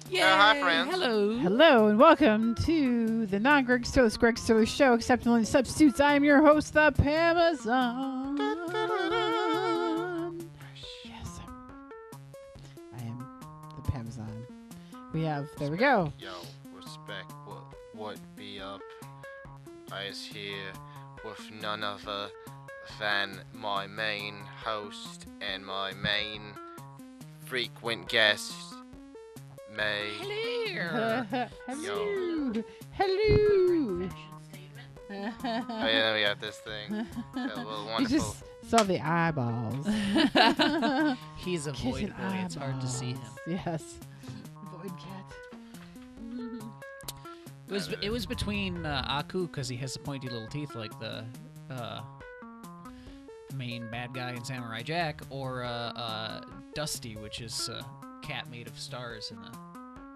Yeah, hi, friends. Hello. Hello and welcome to the non-Greg Sterlace show, except only substitutes. I am your host, the Pamazon. Yes, I am the Pamazon. There we go. Yo, respect. What be up? I is here with none other than my main host and my main frequent guest, May. Hello. Hello. Hello. Oh yeah, we got this thing. That little You wonderful. just saw the eyeballs. He's a void Kissing boy. It's hard to see him. eyeballs. Yes. Void cat. It was between Aku, because he has the pointy little teeth like the main bad guy in Samurai Jack, or Dusty, which is a cat made of stars in a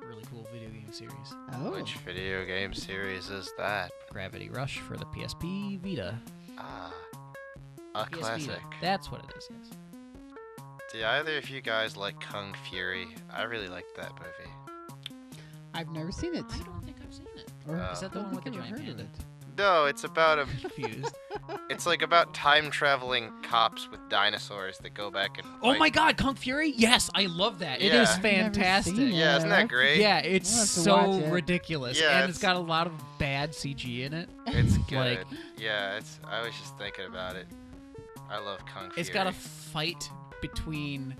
really cool video game series. Oh. Which video game series is that? Gravity Rush for the PSP Vita. Ah, a PS classic. Vita. That's what it is, yes. Do either of you guys like Kung Fury? I really liked that movie. I've never seen it. I don't think I've seen it. Or Oh. Is that the don't one with the think I've giant heard of panda? it. No, it's about a. Confused. It's like about time traveling cops with dinosaurs that go back and. Oh fight. my God, Kung Fury! Yes, I love that. It Yeah. is I've never fantastic. seen it. Yeah, isn't that great? Yeah, it's I'll have to so watch it. ridiculous, Yeah, and it's it's- got a lot of bad CG in it. It's good. Like- Yeah, it's. I was just thinking about it. I love Kung Fury. It's got a fight between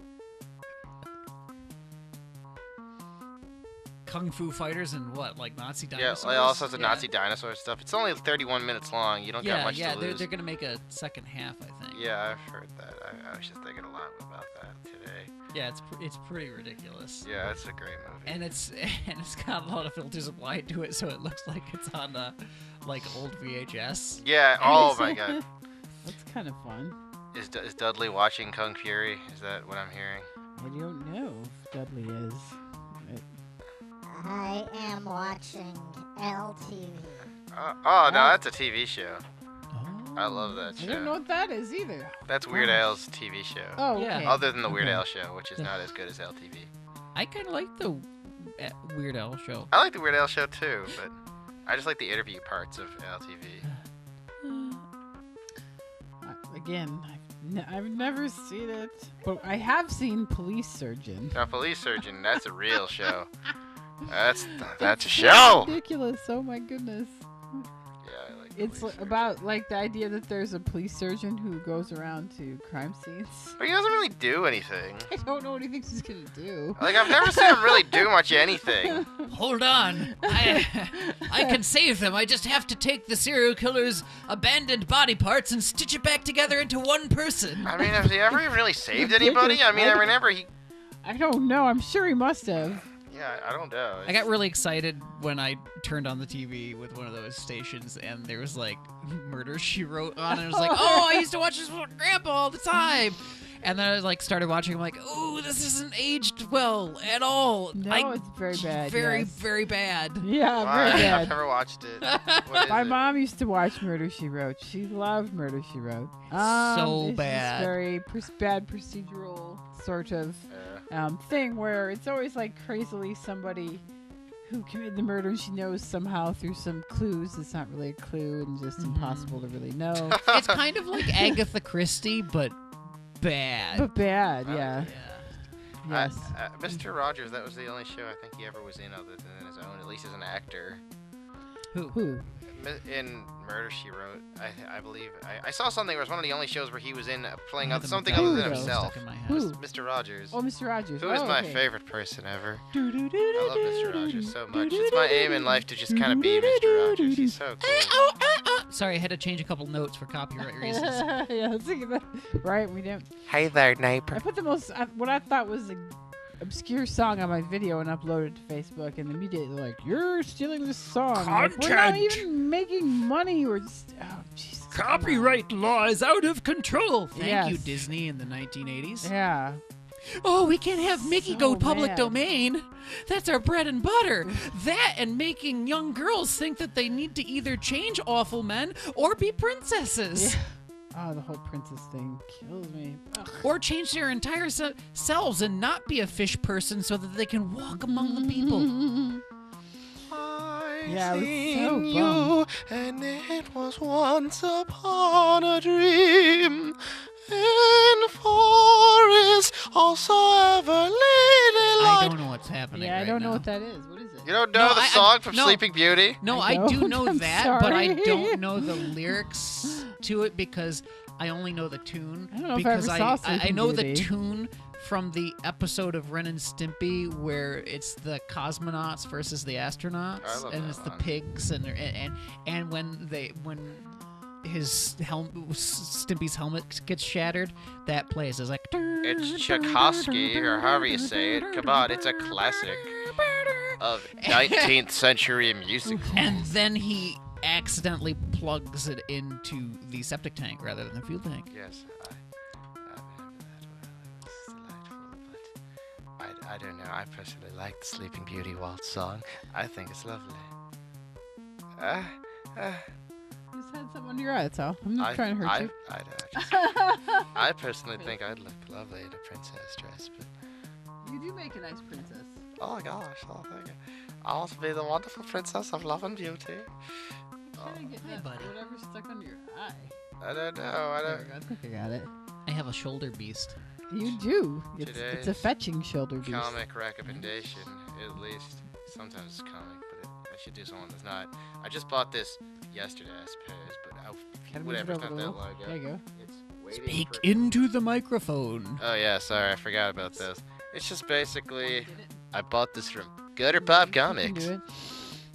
kung fu fighters and what, like Nazi Yeah, dinosaurs? like all sorts of Nazi dinosaur stuff. It's only 31 minutes long. You don't got much to lose. they're gonna make a second half, I think. Yeah, I've heard that. I was just thinking a lot about that today. Yeah, it's pretty ridiculous. Yeah, it's a great movie. And it's got a lot of filters applied to it, so it looks like it's on like old VHS. Yeah. Oh my God. That's kind of fun. Is Dudley watching Kung Fury? Is that what I'm hearing? I don't know if Dudley is. I am watching LTV. Oh no, that's a TV show. Oh. I love that I don't know show. what that is either. That's Weird Gosh. Al's TV show. Oh, Yeah. okay. Other than the Weird Okay. Al show, which is not as good as LTV. I kind of like the Weird Al show. I like the Weird Al show too, but I just like the interview parts of LTV. Again, I've never seen it, but I have seen Police Surgeon. Now, Police Surgeon, that's a real show. That's a show. Ridiculous! Oh my goodness! Yeah, I like. It's Police Surgeon. about like the idea that there's a police surgeon who goes around to crime scenes. But he doesn't really do anything. I don't know what he thinks he's gonna do. Like I've never seen him really do much anything. Hold on. I can save them. I just have to take the serial killer's abandoned body parts and stitch it back together into one person. I mean, has he ever really saved anybody? I mean, I remember he. I don't know. I'm sure he must have. Yeah, I don't know. I got really excited when I turned on the TV with one of those stations and there was like Murder, She Wrote on, and I was like, oh, I used to watch this with Grandpa all the time. And then I like started watching. I'm like, "Ooh, this isn't aged well at all." No, it's very bad. Very, yes. very bad. Yeah, Why? very I've bad. never watched it. What is My it? mom used to watch Murder She Wrote. She loved Murder She Wrote. So it's bad. This very bad procedural sort of thing where it's always like crazily somebody who committed the murder and she knows somehow through some clues. It's not really a clue and just impossible to really know. It's kind of like Agatha Christie, but bad. But bad, Oh, yeah. Yeah. Yes. Mr. Rogers, that was the only show I think he ever was in other than his own, at least as an actor. Who? In Murder, She Wrote, I believe. I saw something where it was one of the only shows where he was in playing I have something the other Who, than though? himself. Stuck in my head. Who? Mr. Rogers. Oh, Mr. Rogers. Who is oh, my okay. favorite person ever? I I love Mr. Rogers so much. It's my aim in life to just kind of be Mr. Rogers. He's so cool. Sorry, I had to change a couple notes for copyright reasons. Yeah, let's think of that. Right, we didn't. Hey there, I neighbor. put the most what I thought was an obscure song on my video and uploaded it to Facebook, and immediately like, "You're stealing this song." I'm like, we're not Content. even making money. We're just Jesus. come on. Copyright law is out of control. Thank Yes. you, Disney in the 1980s. Yeah. Oh, we can't have Mickey So go public mad. domain. That's our bread and butter. That and making young girls think that they need to either change awful men or be princesses. Oh, the whole princess thing kills me. Ugh. Or change their entire selves and not be a fish person so that they can walk among the people. Yeah, I was so seen you, and it was once upon a dream. In forest, also ever I ladylike. don't know what's happening. Yeah, I right don't know now. what that is. What is it? You don't know No, the I- song from no. Sleeping Beauty? No, I I do don't. know I'm that, but I sorry. don't know the lyrics to it because I only know the tune. I don't know if I because ever saw I Sleeping know the Beauty. tune from the episode of Ren and Stimpy where it's the cosmonauts versus the astronauts, I love and that it's the one. pigs, and when his Stimpy's helmet gets shattered, that plays. It's like It's Tchaikovsky, or however you say it. Come on, it's a classic of 19th century music. And then he accidentally plugs it into the septic tank rather than the fuel tank. Yes, I remember that well. It was delightful, but I don't know. I personally like the Sleeping Beauty waltz song. I think it's lovely. Just had something under your eye, that's all. I'm not trying to hurt you. I personally think I'd look lovely in a princess dress, but You do make a nice princess. oh gosh, oh thank you. I want to be the wonderful princess of love and beauty. Trying to get Hi, that buddy. whatever stuck under your eye. I don't know. I There don't. we go. I think I got it. I have a shoulder beast. You do. It's a Today's fetching shoulder beast. Comic recommendation, at least. Sometimes it's comic, but I should do someone that's not. I just bought this yesterday, I suppose, but Gotta move it whatever. It's over not a that little. long ago. There you go. It's waiting Speak for. into the microphone. Oh yeah, sorry, I forgot about this. It's just basically Get it? I bought this from Gutter Pop You can Comics. do it.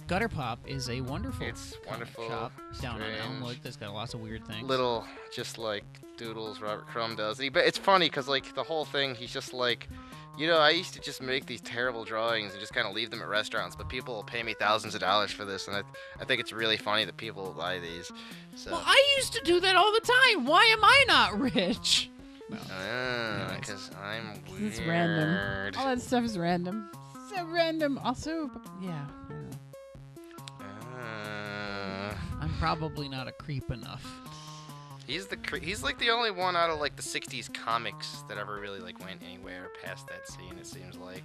Gutter Pop is a wonderful It's comic wonderful, shop down on strange, Elmwood that's got lots of weird things. Little, just like doodles Robert Crumb does. But it's funny because like the whole thing, he's just like, you know, I used to just make these terrible drawings and just kind of leave them at restaurants, but people will pay me thousands of dollars for this, and I think it's really funny that people will buy these. So. Well, I used to do that all the time. Why am I not rich? No. Anyways. Because I'm weird. It's random. All that stuff is random. So random. Also, yeah. I don't know. I'm probably not a creep enough. He's like the only one out of like the '60s comics that ever really like went anywhere past that scene. It seems like.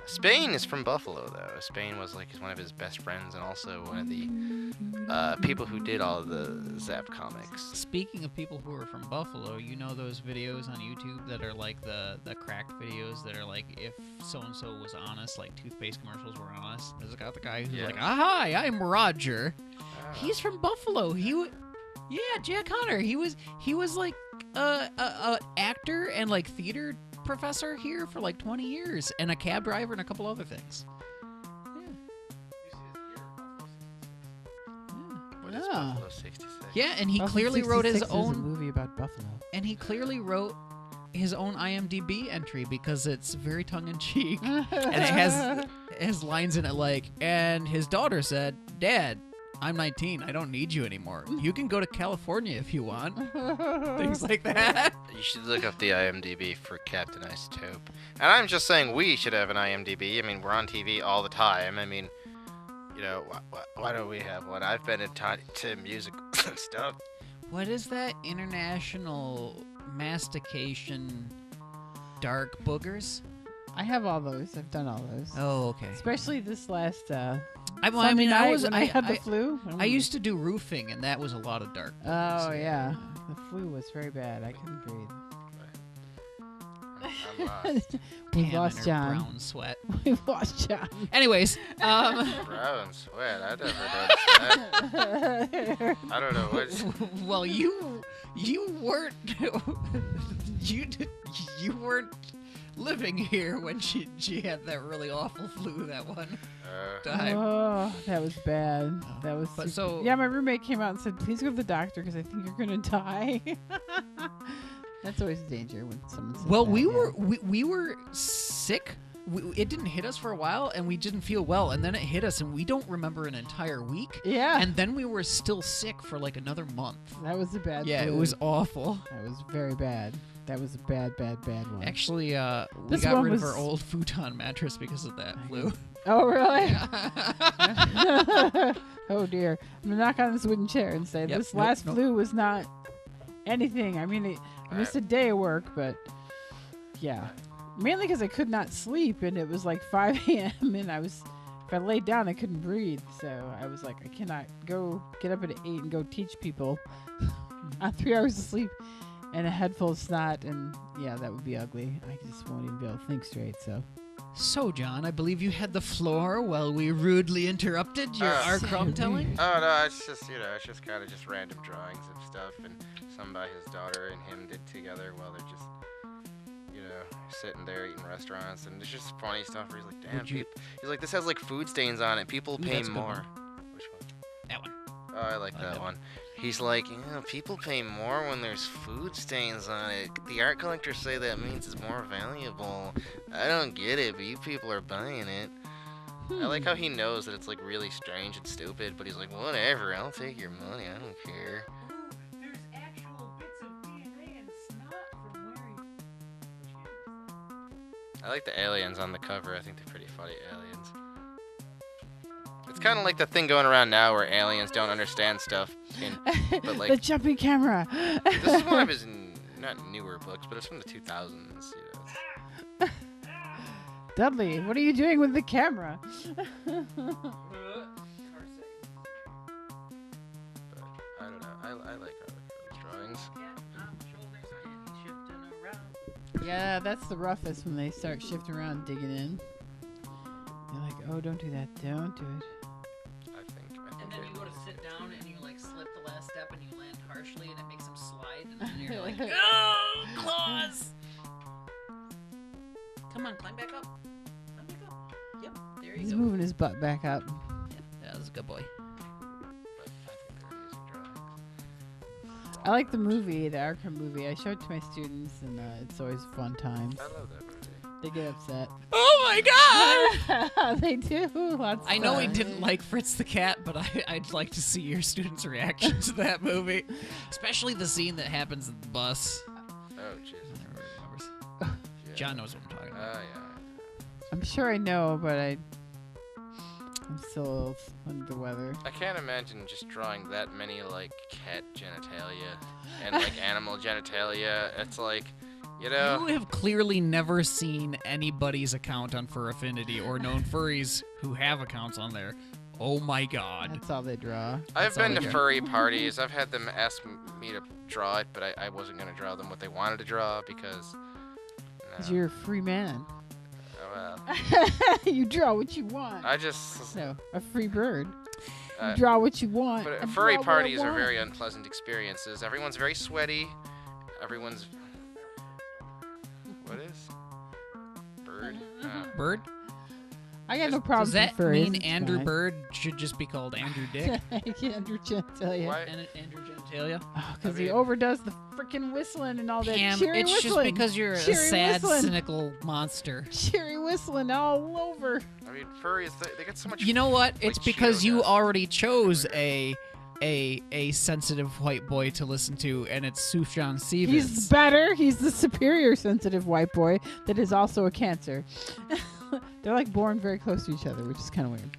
Spain is from Buffalo though. Spain was like one of his best friends and also one of the people who did all of the Zap comics. Speaking of people who are from Buffalo, you know those videos on YouTube that are like the cracked videos that are like if so and so was honest, like toothpaste commercials were honest. There's got the guy who's Yeah. like, "Hi, I'm Roger." Ah. He's from Buffalo. Yeah, Jack Hunter. He was like a actor and like theater professor here for like 20 years and a cab driver and a couple other things. What is Ah. Buffalo 66? Yeah, and he Buffalo clearly wrote his 66 is a own movie about Buffalo. and he clearly wrote his own IMDb entry because it's very tongue in cheek and it has lines in it like, and his daughter said, "Dad, I'm 19. I don't need you anymore. You can go to California if you want." Things like that. You should look up the IMDb for Captain Isotope. And I'm just saying we should have an IMDb. I mean, we're on TV all the time. I mean, you know, why don't we have one? I've been to music stuff. What is that international mastication dark boogers? I have all those. I've done all those. Oh, okay. Especially this last I Sunday mean, night when I had the flu. I used to do roofing, and that was a lot of dark. Oh boogers. yeah, the flu was very bad. I couldn't breathe. I'm lost. We've Pam in lost her John. brown sweat. We've lost John. Anyways, Brown sweat. I never noticed that. I don't know what. well, you weren't you weren't living here when she had that really awful flu that one time. Oh, that was bad. That was. But super- so- yeah, my roommate came out and said, "Please go to the doctor because I think you're gonna die." That's always a danger when someone says Well, that, we yeah. we were sick. It didn't hit us for a while, and we didn't feel well, and then it hit us, and we don't remember an entire week. Yeah, And then we were still sick for like another month. that was a bad. Yeah, it flu. was awful. That was very bad. That was a bad one. Actually, we This got one rid of was- our old futon mattress because of that flu. Oh really? Oh dear. I'm gonna knock on this wooden chair and say Yep, this nope, last nope. flu was not anything. I mean, I missed a day of work, but yeah. Mainly because I could not sleep, and it was like 5 a.m. and if I laid down, I couldn't breathe. So I was like, I cannot get up at 8 and go teach people on 3 hours of sleep and a head full of snot. And yeah, that would be ugly. I just won't even be able to think straight. So, John, I believe you had the floor while we rudely interrupted our crumb telling. Oh no, it's just kind of just random drawings of stuff, and somebody his daughter and him did together while they're just sitting there eating restaurants, and it's just funny stuff where he's like, damn, he's like, this has like food stains on it. People pay more. Which one? That one. Oh, I like that one. He's like, people pay more when there's food stains on it. The art collectors say that means it's more valuable. I don't get it, but you people are buying it. I like how he knows that it's like really strange and stupid, but he's like, whatever, I'll take your money, I don't care. There's actual bits of DNA and snot from wearing. I like the aliens on the cover. I think they're pretty funny aliens. It's kind of like the thing going around now where aliens don't understand stuff. But like the jumping camera. This is one of his not newer books, but it's from the 2000s. Dudley, what are you doing with the camera? But I don't know. I like those drawings. Yeah, that's the roughest when they start shifting around, digging in. They're like, oh, don't do that. Don't do it. And then you go to sit down and you like slip the last step and you land harshly and it makes him slide and then you're like, oh, claws! Come on, climb back up. Climb back up. Yep, there you He's go. moving his butt back up. Yeah, that was a good boy. I like the movie, the Arkham movie. I show it to my students, and it's always a fun time. I love that movie. They get upset. Oh my god! They do. Lots of I know he fun. didn't like Fritz the Cat, but I'd like to see your students' reaction to that movie. Especially the scene that happens in the bus. Oh, jeez. Never remembers. Yeah. John knows what I'm talking about. Oh, yeah. I'm sure I know, but I'm still a little under the weather. I can't imagine just drawing that many, like, cat genitalia and, like, animal genitalia. It's like, you know... You have clearly never seen anybody's account on Fur Affinity or known furries who have accounts on there. Oh my god. That's all they draw. I've been to all I furry parties. I've had them ask me to draw it, but I wasn't going to draw them what they wanted to draw because... Because you're a free man. Oh, well. You draw what you want. I just... No, a free bird. Uh, You draw what you want. But I furry draw what I parties are want. very unpleasant experiences. Everyone's very sweaty. Everyone's... What is? Bird? Bird? I got no problem Does that with furries. mean it's Andrew fine. Bird should just be called Andrew Dick? Andrew Genitalia. Why? And Andrew Genitalia? Because I he mean- overdoes the freaking whistling and all that Pam, cheery it's just whistling. because you're a Cheery sad, whistling. cynical monster. Cheery whistling all over. I mean, furries, they get so much... You know what? It's Like because Cheeto you does. already chose a sensitive white boy to listen to, and it's Sufjan Stevens. He's better. He's the superior sensitive white boy that is also a Cancer. They're like born very close to each other, which is kind of weird.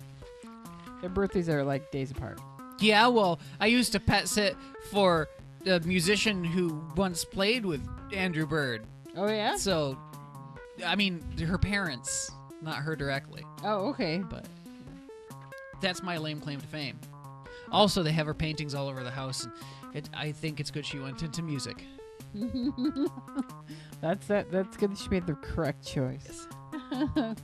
Their birthdays are like days apart. Yeah, well, I used to pet sit for the musician who once played with Andrew Bird. Oh, yeah? So, I mean, her parents, not her directly, Oh, okay. but that's my lame claim to fame. Also, they have her paintings all over the house, and I think it's good she went into music. That's good that she made the correct choice. Yes.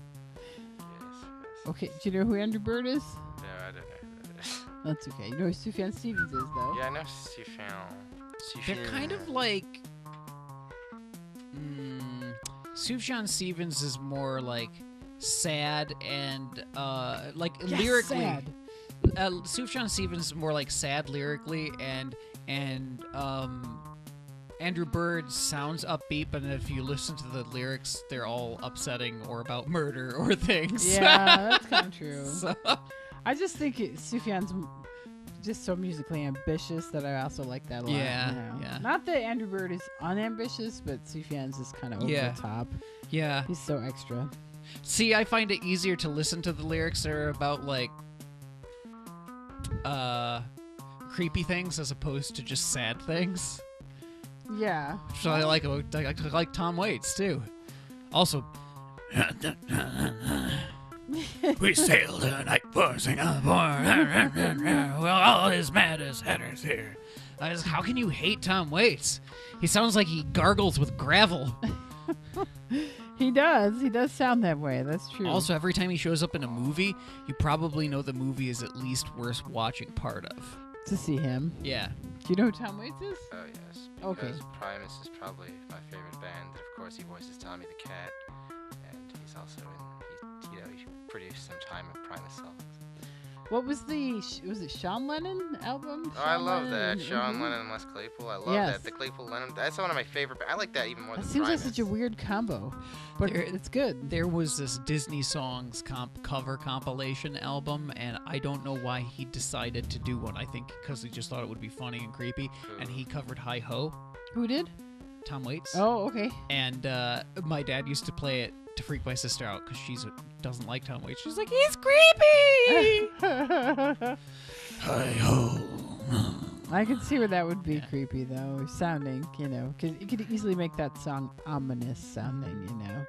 Okay, do you know who Andrew Bird is? No, I don't know who that is. That's okay. You know who Sufjan Stevens is, though. Yeah, I know Sufjan. They're kind of like... Sufjan Stevens is more like sad and like Yes, lyrically. sad. Sufjan Stevens is more like sad lyrically, and Andrew Bird sounds upbeat, but if you listen to the lyrics, they're all upsetting or about murder or things. Yeah, that's kind of true. So, I just think Sufjan's just so musically ambitious that I also like that a lot. Yeah, you know? yeah. Not that Andrew Bird is unambitious, but Sufjan's is kind of over Yeah. the top. yeah. He's so extra. See, I find it easier to listen to the lyrics that are about like creepy things as opposed to just sad things. Yeah. So I like Tom Waits too. Also, we sailed tonight for Singapore. Well, all his mad as headers here. How can you hate Tom Waits? He sounds like he gargles with gravel. He does. He does sound that way. That's true. Also, every time he shows up in a movie, you probably know the movie is at least worth watching part of. To see him. Yeah. Do you know who Tom Waits is? Oh, yes. Okay. Because Primus is probably my favorite band. And of course, he voices Tommy the Cat. And he's also he produced some time of Primus songs. What was was it Sean Lennon album? Oh, I love Lennon that. and- Sean Lennon and Les Claypool. I love Yes. that. The Claypool Lennon. That's one of my favorite. I like that even more That than seems like Primus. such a weird combo, but it's good. There was this Disney songs cover compilation album, and I don't know why he decided to do one. I think because he just thought it would be funny and creepy, and he covered Hi Ho, Who did? Tom Waits. Oh, okay. And my dad used to play it to freak my sister out because she doesn't like Tom Waits. She's like, he's creepy! Hi Ho. I can see where that would be creepy, though, sounding, because you could easily make that song ominous sounding, That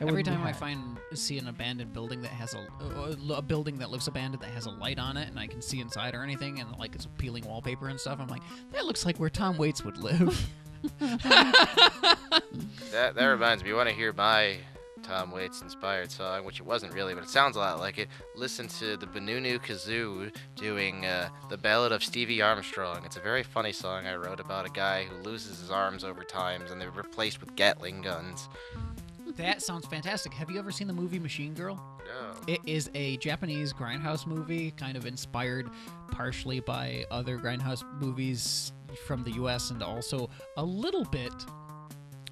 Every wouldn't be time I hard. see an abandoned building that has a building that looks abandoned that has a light on it, and I can see inside or anything, and like it's peeling wallpaper and stuff, I'm like, that looks like where Tom Waits would live. That reminds me. You want to hear my Tom Waits inspired song, which it wasn't really, but it sounds a lot like it. Listen to the Benunu Kazoo doing the Ballad of Stevie Armstrong. It's a very funny song I wrote about a guy who loses his arms over time, and they're replaced with Gatling guns. That sounds fantastic. Have you ever seen the movie Machine Girl? No. It is a Japanese grindhouse movie, kind of inspired partially by other grindhouse movies from the U.S. and also a little bit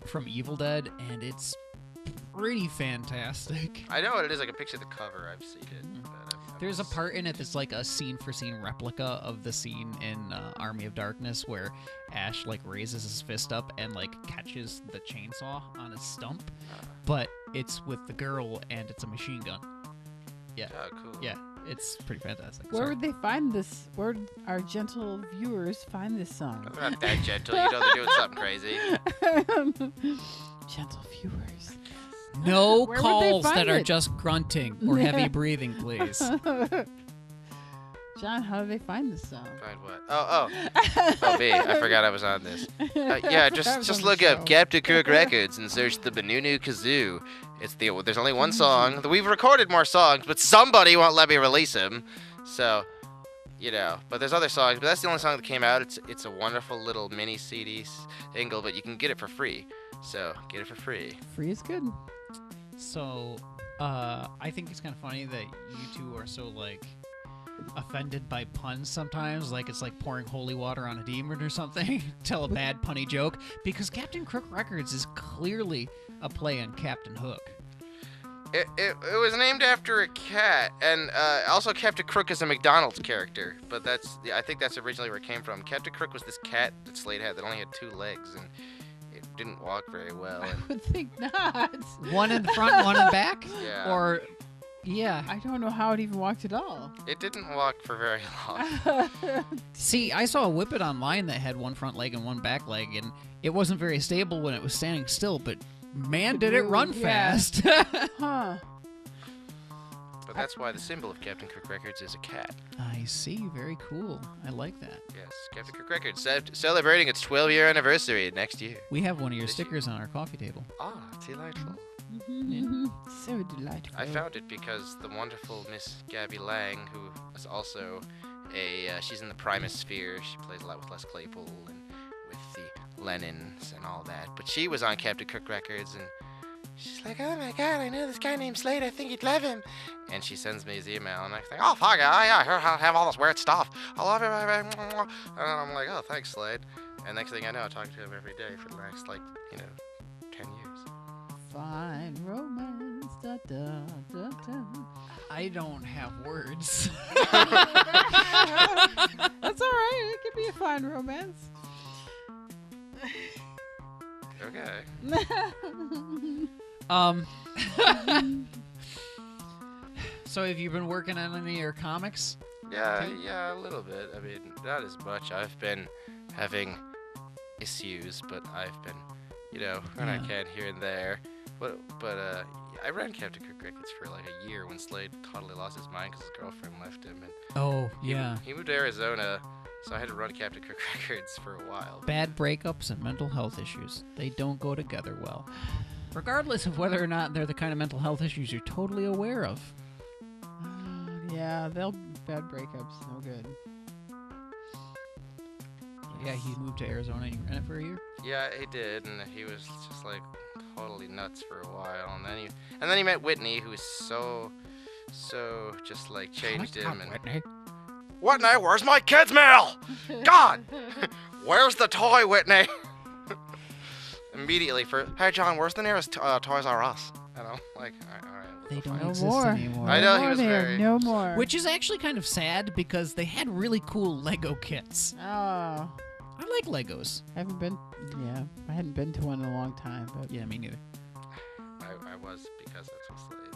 from Evil Dead, and it's pretty fantastic. I know what it is. I can picture the cover. I've seen it. But There's a part in it that's like a scene-for-scene replica of the scene in Army of Darkness where Ash like raises his fist up and like catches the chainsaw on his stump, but it's with the girl and it's a machine gun. Yeah. Oh, cool. Yeah, it's pretty fantastic. Where Sorry. would they find this? Where would our gentle viewers find this song? They're not that gentle. You know they're doing something crazy. Gentle viewers. No Where would they calls find that are it? just grunting or heavy breathing, please. John, how do they find this song? Find what? Oh, me. I forgot I was on this. Yeah, I was just on the look show. up Captain Kirk Records and search the Benunu Kazoo. There's only one song. We've recorded more songs, but somebody won't let me release them. So, but there's other songs. But that's the only song that came out. It's a wonderful little mini CD single, but you can get it for free. So get it for free. Free is good. So, I think it's kind of funny that you two are so, like, offended by puns sometimes. Like, it's like pouring holy water on a demon or something. Tell a bad punny joke. Because Captain Crook Records is clearly a play on Captain Hook. It was named after a cat, and also Captain Crook is a McDonald's character. But I think that's originally where it came from. Captain Crook was this cat that Slade had that only had 2 legs, and it didn't walk very well. I And would think not. One in the front, one in the back? Yeah. Or, yeah. I don't know how it even walked at all. it didn't walk for very long. See, I saw a whippet online that had one front leg and one back leg, and it wasn't very stable when it was standing still, but man, did it run Yeah. fast. Huh. But that's why the symbol of Captain Kirk Records is a cat. I see. Very cool. I like that. Yes, Captain Kirk Records celebrating its 12-year anniversary next year. We have one of your stickers on our coffee table. Ah, delightful. So delightful. I found it because the wonderful Miss Gabby Lang, who is also she's in the Primus sphere. She plays a lot with Les Claypool and with the Lennons and all that. But she was on Captain Kirk Records, and she's like, oh my God, I know this guy named Slade. I think you'd love him. And she sends me his email, and I think, oh, fuck, yeah, I have all this weird stuff. I love him. And I'm like, oh, thanks, Slade. And next thing I know, I talk to him every day for the next, 10 years. Fine romance. Da, da, da, da. I don't have words. That's all right. It could be a fine romance. Okay. So have you been working on any of your comics? Yeah, a little bit. I mean, not as much. I've been having issues, but I've been, when I can here and there. But I ran Captain Kirk Records for like a year when Slade totally lost his mind because his girlfriend left him. And Oh, yeah. he moved to Arizona, so I had to run Captain Kirk Records for a while. Bad breakups and mental health issues. They don't go together well. Regardless of whether or not they're the kind of mental health issues you're totally aware of. Yeah, bad breakups, no good. Yeah, he moved to Arizona and you ran it for a year? Yeah, he did, and he was just like totally nuts for a while, and then he met Whitney, who was so just like changed him. And Whitney, where's my kids' meal? God, where's the toy, Whitney? Immediately hey John, where's the nearest Toys R Us? All right. They don't No exist more. anymore. I know, he was very... No more. Which is actually kind of sad because they had really cool Lego kits. Oh. I like Legos. I hadn't been to one in a long time, but Yeah, me neither. I was because that's what Slade,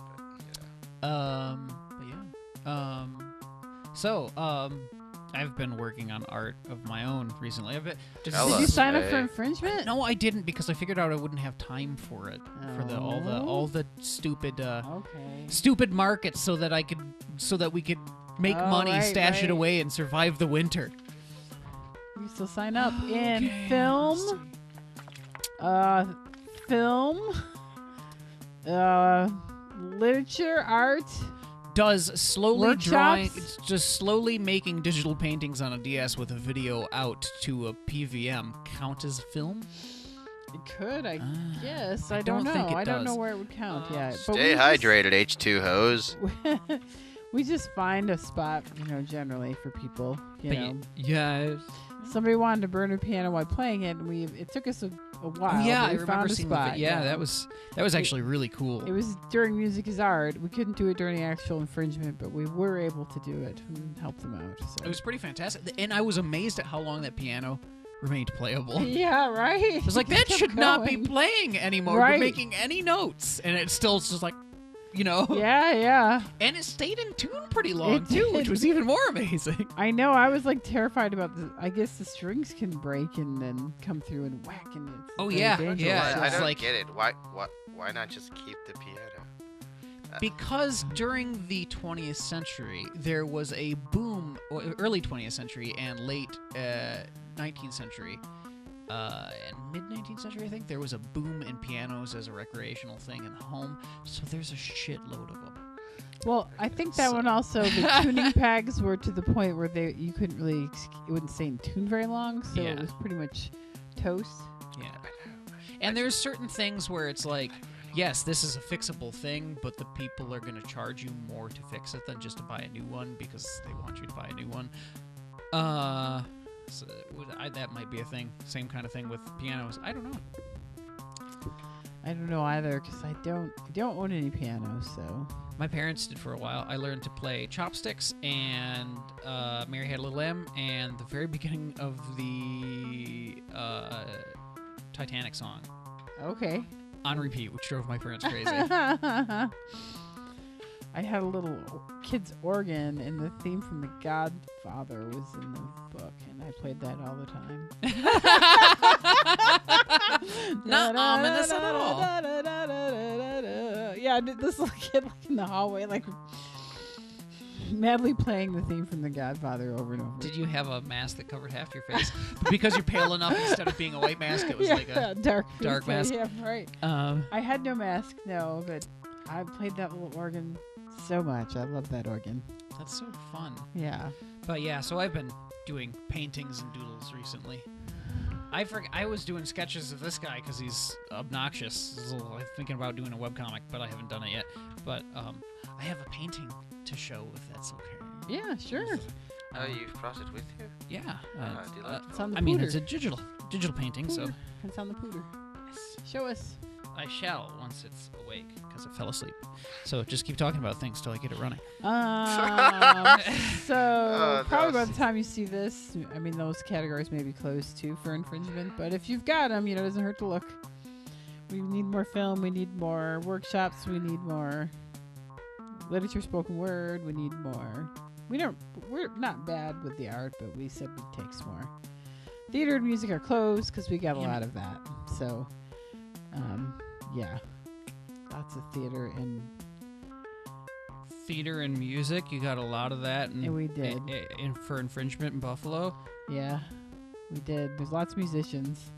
but So, I've been working on art of my own recently. did you sign up for infringement? No, I didn't because I figured out I wouldn't have time for it for all the stupid stupid markets so that we could make money, stash it away, and survive the winter. You still sign up in film, literature, art. Does slowly Workshops? just slowly making digital paintings on a DS with a video out to a PVM count as film? It could, I guess. I I don't don't know. think it I don't know does. where it would count yet. But stay hydrated, H2Hos. We just find a spot, generally for people. Yeah. Somebody wanted to burn a piano while playing it, and it took us a while. Yeah, but I we remember found a seeing spot. it. Yeah, that was actually really cool. It was during Music is Art. We couldn't do it during the actual infringement, but we were able to do it and help them out. So. It was pretty fantastic, and I was amazed at how long that piano remained playable. Yeah, right. It was like, that should not be playing anymore. Right. We're making any notes, and it's still just like, Yeah. And it stayed in tune pretty long It too, did. which was even more amazing. I know. I was like terrified about I guess the strings can break and then come through and whack, and it's Oh, very yeah, dangerous. yeah. I It's don't like- get it. Why not just keep the piano? Because during the 20th century, there was a boom, or early 20th century and late 19th century, and mid-19th century, I think, there was a boom in pianos as a recreational thing in the home, so there's a shitload of them. Well, I think that one also, the tuning pegs were to the point where you couldn't really, it wouldn't stay in tune very long, so Yeah. it was pretty much toast. Yeah. And there's certain things where it's like, yes, this is a fixable thing, but the people are going to charge you more to fix it than just to buy a new one because they want you to buy a new one. So that might be a thing. Same kind of thing with pianos. I don't know. I don't know either because I don't own any pianos, so. My parents did for a while. I learned to play chopsticks and Mary Had a Little Lamb and the very beginning of the Titanic song Okay. on repeat, which drove my parents crazy. I had a little kid's organ, and the theme from The Godfather was in the book, and I played that all the time. Not ominous at all. Yeah, this little kid in the hallway, madly playing the theme from The Godfather over and over. Did you have a mask that covered half your face? But because you're pale enough, instead of being a white mask, it was like a dark dark mask. Yeah, right. I had no mask, no, but I played that little organ so much. I love that organ. That's so fun. Yeah. But yeah, so I've been doing paintings and doodles recently. I was doing sketches of this guy because he's obnoxious. I'm thinking about doing a webcomic, but I haven't done it yet. But I have a painting to show if that's okay. Yeah, sure. You've brought it with you? Yeah. do you like It's on the I mean, pooter. it's a digital painting, so It's on the pooter. Show us. I shall once it's awake because it fell asleep. So just keep talking about things till I get it running. So probably by no. the time you see this, I mean, those categories may be closed too for infringement. But if you've got them, it doesn't hurt to look. We need more film. We need more workshops. We need more literature, spoken word. We need more. We're not bad with the art, but we said we'd take some more. theater and music are closed because we got a Damn lot of that. So, yeah, lots of theater and music. You got a lot of that. And we did. For infringement in Buffalo. Yeah, we did. There's lots of musicians.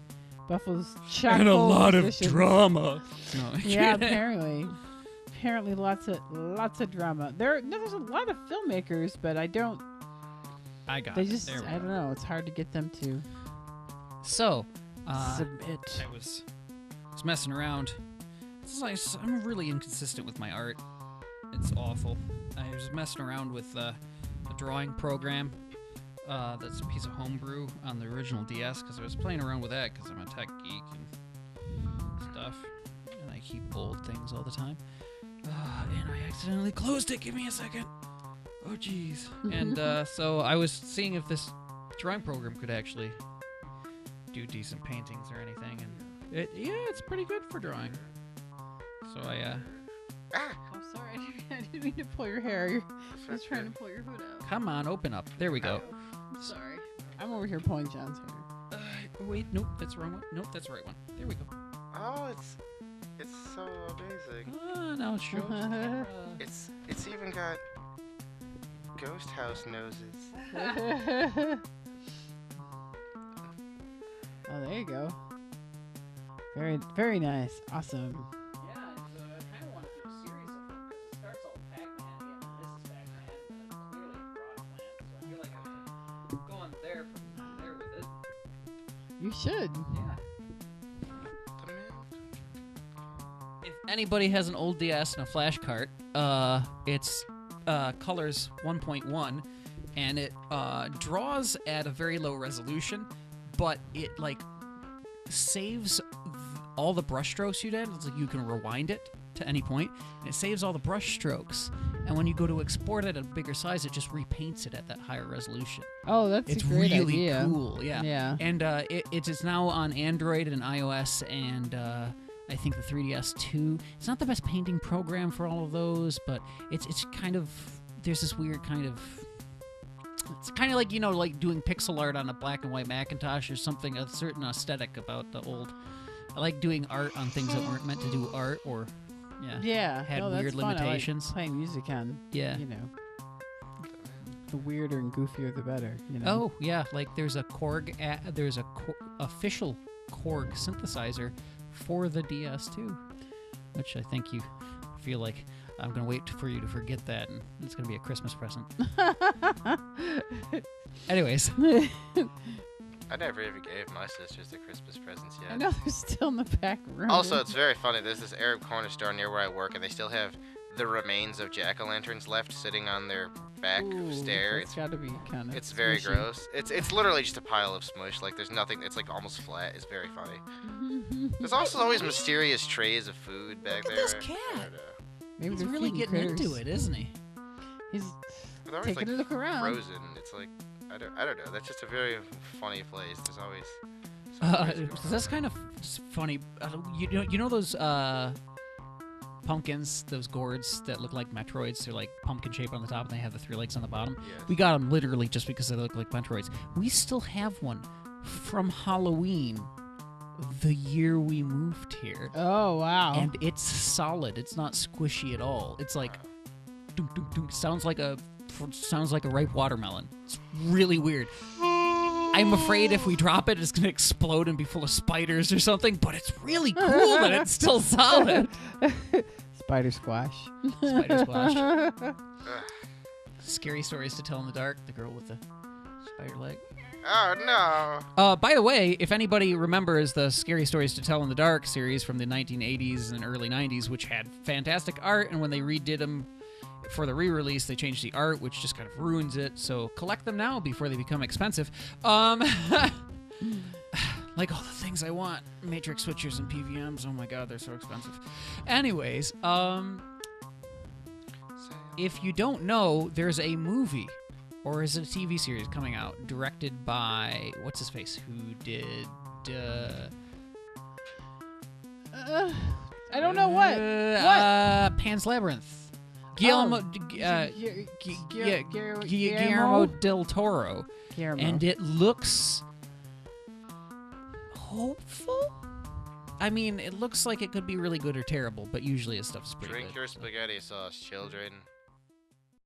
Buffalo's chock And a full lot of musicians. drama. No, Yeah, apparently lots of drama. There's a lot of filmmakers, but I don't. I got They it. just There we I go. don't know. It's hard to get them to So, submit. I was messing around. I'm really inconsistent with my art. It's awful. I was messing around with a drawing program that's a piece of homebrew on the original DS because I was playing around with that because I'm a tech geek and stuff. And I keep old things all the time. And I accidentally closed it. Give me a second. Oh, jeez. And so I was seeing if this drawing program could actually do decent paintings or anything. And it's pretty good for drawing. So I Oh, sorry. I didn't mean to pull your hair. I was trying to pull your hood out. come on, open up. There we go. I'm sorry. I'm over here pulling John's hair. Wait, nope, that's the wrong one. Nope, that's the right one. There we go. Oh, it's so amazing. Now it shows. It's even got ghost house noses. Oh, there you go. Very, very nice. Awesome. Yeah, so I kind of want to do a series of them because it starts all Pac-Man again, and this is Pac-Man, but clearly a broad plan, so I feel like I could go on there from there with it. You should. Yeah. The milk. If anybody has an old DS and a flash cart, it's Colors 1.1, and it draws at a very low resolution, but it like saves all the brush strokes you did. It's like you can rewind it to any point, and it saves all the brush strokes. And when you go to export it at a bigger size, it just repaints it at that higher resolution. Oh, that's It's a great really idea. cool. Yeah. Yeah. And it's now on Android and iOS and I think the 3DS too. It's not the best painting program for all of those, but it's kind of, there's this weird kind of, it's kind of like, you know, like doing pixel art on a black and white Macintosh or something, a certain aesthetic about the old. I like doing art on things that weren't meant to do art or, Yeah. had no, that's weird fun. I like limitations. playing music on, Yeah. you know, the weirder and goofier the better. You know. Oh yeah, like there's a Korg, there's a official Korg synthesizer for the DS too, which I think you feel like I'm gonna wait for you to forget that, and it's gonna be a Christmas present. Anyways, I never even gave my sisters the Christmas presents yet. I know they're still in the back room. Also, it's very funny. There's this Arab corner store near where I work, and they still have the remains of jack-o'-lanterns left sitting on their back Ooh, stair. It's got to be kind of. It's very gross. It's literally just a pile of smush. Like there's nothing. It's like almost flat. It's very funny. There's also always mysterious trays of food back Look at there. this cat. I don't know. Maybe he's they're really feeding getting critters. into it, isn't he? He's They're always taking like a look around. frozen. It's like I don't know. That's just a very funny place. There's always. something crazy going That's on. kind of just funny. You know those pumpkins, those gourds that look like Metroids? They're like pumpkin shaped on the top, and they have the 3 legs on the bottom. Yes. We got them literally just because they look like Metroids. We still have one from Halloween, the year we moved here, Oh wow. and it's solid. It's not squishy at all. It's like, dunk, dunk, dunk. Sounds like a ripe watermelon. It's really weird. I'm afraid if we drop it, it's gonna explode and be full of spiders or something. But it's really cool that it's still solid. Spider squash. Spider squash. Ugh. Scary stories to tell in the dark. The girl with the spider leg. Oh no. By the way, if anybody remembers the Scary Stories to Tell in the Dark series from the 1980s and early 90s, which had fantastic art, and when they redid them for the re-release, they changed the art, which just kind of ruins it. So collect them now before they become expensive. Like all the things I want. Matrix switchers and PVMs. Oh my god, they're so expensive. Anyways, if you don't know, there's a movie, or is it a TV series coming out, directed by, what's his face, who did, I don't know what. Pan's Labyrinth. Guillermo, Guillermo del Toro. Guillermo. And it looks hopeful. I mean, it looks like it could be really good or terrible, but usually his stuff's pretty Drink good. your spaghetti sauce, children.